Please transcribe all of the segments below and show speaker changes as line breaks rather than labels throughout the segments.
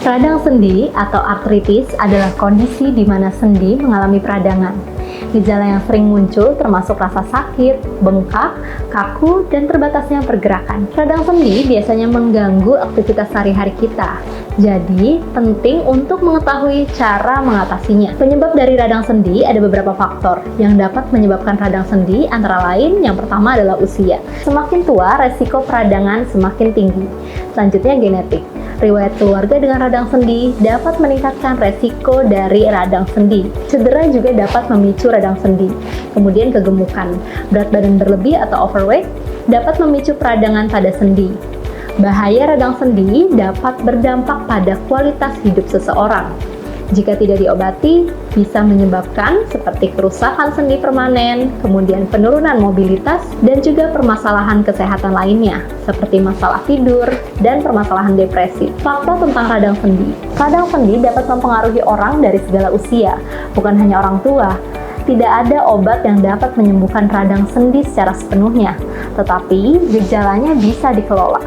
Radang sendi atau artritis adalah kondisi di mana sendi mengalami peradangan. Gejala yang sering muncul termasuk rasa sakit, bengkak, kaku, dan terbatasnya pergerakan. Radang sendi biasanya mengganggu aktivitas sehari-hari kita. Jadi, penting untuk mengetahui cara mengatasinya. Penyebab dari radang sendi ada beberapa faktor yang dapat menyebabkan radang sendi, antara lain yang pertama adalah usia. Semakin tua, resiko peradangan semakin tinggi. Selanjutnya genetik. Riwayat keluarga dengan radang sendi dapat meningkatkan resiko dari radang sendi. Cedera juga dapat memicu radang sendi. Kemudian kegemukan, berat badan berlebih atau overweight dapat memicu peradangan pada sendi. Bahaya radang sendi dapat berdampak pada kualitas hidup seseorang. Jika tidak diobati, bisa menyebabkan seperti kerusakan sendi permanen, kemudian penurunan mobilitas, dan juga permasalahan kesehatan lainnya, seperti masalah tidur dan permasalahan depresi. Fakta tentang radang sendi. Radang sendi dapat mempengaruhi orang dari segala usia, bukan hanya orang tua. Tidak ada obat yang dapat menyembuhkan radang sendi secara sepenuhnya, tetapi gejalanya bisa dikelola.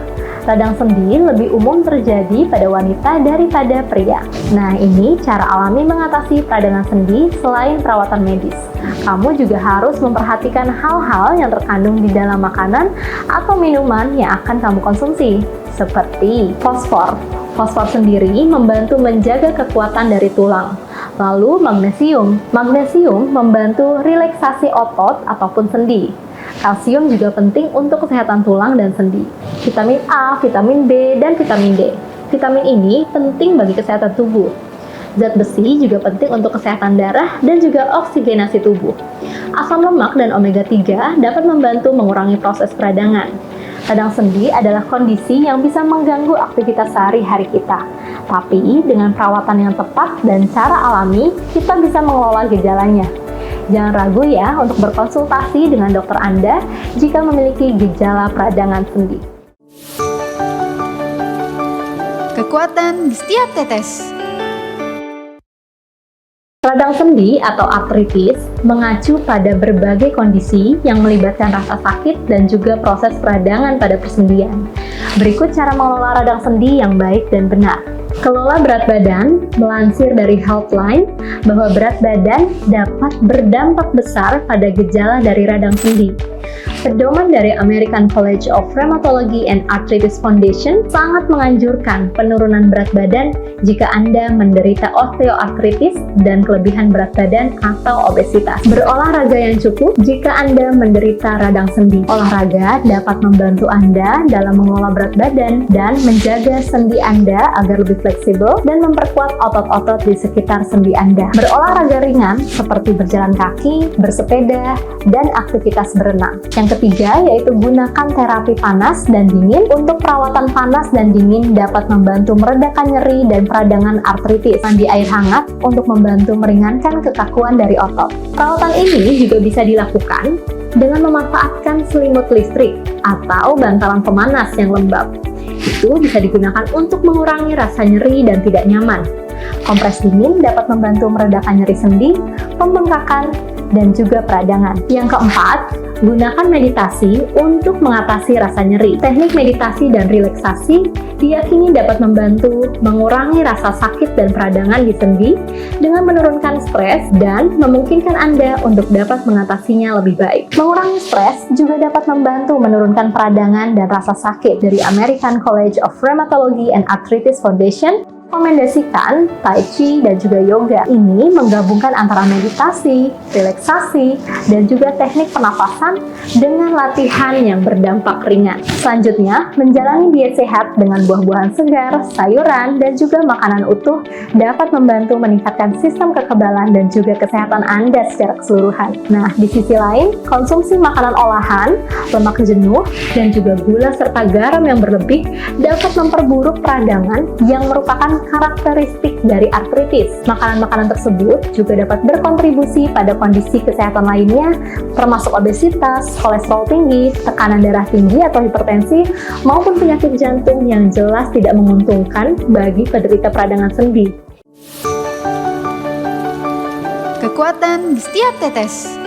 Radang sendi lebih umum terjadi pada wanita daripada pria. Nah, ini cara alami mengatasi peradangan sendi selain perawatan medis. Kamu juga harus memperhatikan hal-hal yang terkandung di dalam makanan atau minuman yang akan kamu konsumsi, seperti fosfor. Fosfor sendiri membantu menjaga kekuatan dari tulang. Lalu magnesium. Magnesium membantu relaksasi otot ataupun sendi. Kalsium juga penting untuk kesehatan tulang dan sendi. Vitamin A, vitamin B, dan vitamin D. Vitamin ini penting bagi kesehatan tubuh. Zat besi juga penting untuk kesehatan darah dan juga oksigenasi tubuh. Asam lemak dan omega 3 dapat membantu mengurangi proses peradangan. Radang sendi adalah kondisi yang bisa mengganggu aktivitas sehari-hari kita. Tapi dengan perawatan yang tepat dan cara alami, kita bisa mengelola gejalanya. Jangan ragu ya untuk berkonsultasi dengan dokter Anda jika memiliki gejala peradangan sendi.
Kekuatan di setiap tetes.
Radang sendi atau artritis mengacu pada berbagai kondisi yang melibatkan rasa sakit dan juga proses peradangan pada persendian. Berikut cara mengelola radang sendi yang baik dan benar. Kelola berat badan. Melansir dari Healthline bahwa berat badan dapat berdampak besar pada gejala dari radang sendi. Pedoman dari American College of Rheumatology and Arthritis Foundation sangat menganjurkan penurunan berat badan jika Anda menderita osteoartritis dan kelebihan berat badan atau obesitas. Berolahraga yang cukup jika Anda menderita radang sendi. Olahraga dapat membantu Anda dalam mengelola berat badan dan menjaga sendi Anda agar lebih fleksibel dan memperkuat otot-otot di sekitar sendi Anda. Berolahraga ringan seperti berjalan kaki, bersepeda, dan aktivitas berenang. Yang ketiga yaitu gunakan terapi panas dan dingin. Untuk perawatan panas dan dingin dapat membantu meredakan nyeri dan peradangan artritis. Mandi air hangat untuk membantu meringankan kekakuan dari otot. Perawatan ini juga bisa dilakukan dengan memanfaatkan selimut listrik atau bantalan pemanas yang lembab. Itu bisa digunakan untuk mengurangi rasa nyeri dan tidak nyaman. Kompres dingin dapat membantu meredakan nyeri sendi, pembengkakan, dan juga peradangan. Yang keempat, gunakan meditasi untuk mengatasi rasa nyeri. Teknik meditasi dan relaksasi diyakini dapat membantu mengurangi rasa sakit dan peradangan di sendi dengan menurunkan stres dan memungkinkan Anda untuk dapat mengatasinya lebih baik. Mengurangi stres juga dapat membantu menurunkan peradangan dan rasa sakit. Dari American College of Rheumatology and Arthritis Foundation rekomendasikan Tai Chi dan juga yoga. Ini menggabungkan antara meditasi, relaksasi, dan juga teknik pernapasan dengan latihan yang berdampak ringan. Selanjutnya, menjalani diet sehat dengan buah-buahan segar, sayuran, dan juga makanan utuh dapat membantu meningkatkan sistem kekebalan dan juga kesehatan Anda secara keseluruhan. Nah, di sisi lain, konsumsi makanan olahan, lemak jenuh, dan juga gula serta garam yang berlebih dapat memperburuk peradangan yang merupakan karakteristik dari artritis. Makanan-makanan tersebut juga dapat berkontribusi pada kondisi kesehatan lainnya, termasuk obesitas, kolesterol tinggi, tekanan darah tinggi atau hipertensi, maupun penyakit jantung yang jelas tidak menguntungkan bagi penderita peradangan sendi.
Kekuatan di setiap tetes.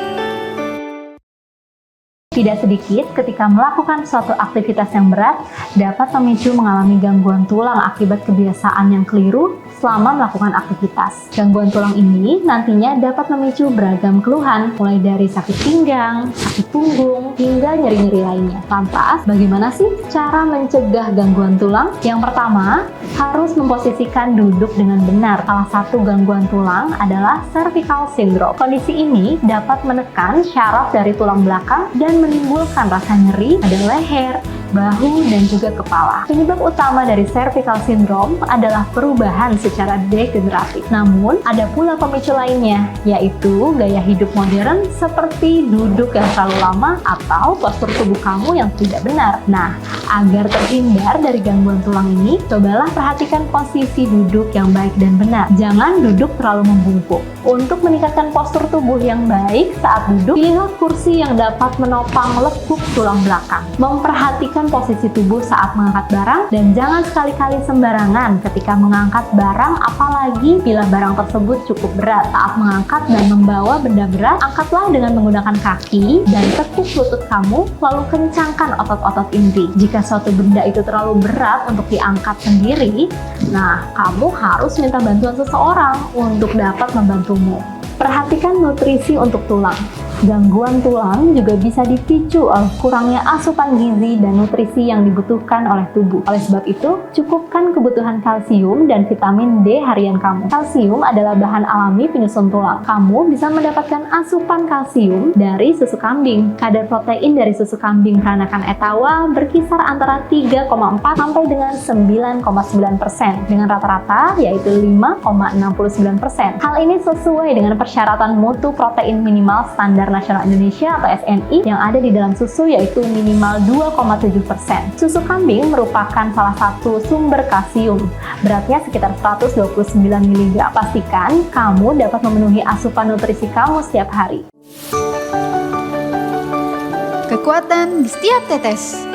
Tidak sedikit ketika melakukan suatu aktivitas yang berat dapat memicu mengalami gangguan tulang akibat kebiasaan yang keliru selama melakukan aktivitas. Gangguan tulang ini nantinya dapat memicu beragam keluhan, mulai dari sakit pinggang, sakit punggung, hingga nyeri-nyeri lainnya. Lantas, bagaimana sih cara mencegah gangguan tulang? Yang pertama, harus memposisikan duduk dengan benar. Salah satu gangguan tulang adalah cervical syndrome. Kondisi ini dapat menekan syaraf dari tulang belakang dan menimbulkan rasa nyeri pada leher, bahu, dan juga kepala. Penyebab utama dari cervical syndrome adalah perubahan secara degeneratif. Namun, ada pula pemicu lainnya, yaitu gaya hidup modern seperti duduk yang terlalu lama atau postur tubuh kamu yang tidak benar. Nah, agar terhindar dari gangguan tulang ini, cobalah perhatikan posisi duduk yang baik dan benar. Jangan duduk terlalu membungkuk. Untuk meningkatkan postur tubuh yang baik saat duduk, pilihlah kursi yang dapat menopang lekuk tulang belakang. Memperhatikan posisi tubuh saat mengangkat barang, dan jangan sekali-kali sembarangan ketika mengangkat barang, apalagi bila barang tersebut cukup berat. Saat mengangkat dan membawa benda berat, angkatlah dengan menggunakan kaki dan tekuk lutut kamu, lalu kencangkan otot-otot inti. Jika suatu benda itu terlalu berat untuk diangkat sendiri, nah kamu harus minta bantuan seseorang untuk dapat membantumu. Perhatikan nutrisi untuk tulang. Gangguan tulang juga bisa dipicu oleh kurangnya asupan gizi dan nutrisi yang dibutuhkan oleh tubuh. Oleh sebab itu, cukupkan kebutuhan kalsium dan vitamin D harian kamu. Kalsium adalah bahan alami penyusun tulang. Kamu bisa mendapatkan asupan kalsium dari susu kambing. Kadar protein dari susu kambing peranakan Etawa berkisar antara 3,4 sampai dengan 9,9%, dengan rata-rata yaitu 5,69%. Hal ini sesuai dengan persyaratan mutu protein minimal standar nasional Indonesia atau SNI yang ada di dalam susu, yaitu minimal 2,7%. Susu kambing merupakan salah satu sumber kalsium, beratnya sekitar 129 mg. Pastikan kamu dapat memenuhi asupan nutrisi kamu setiap hari.
Kekuatan di setiap tetes.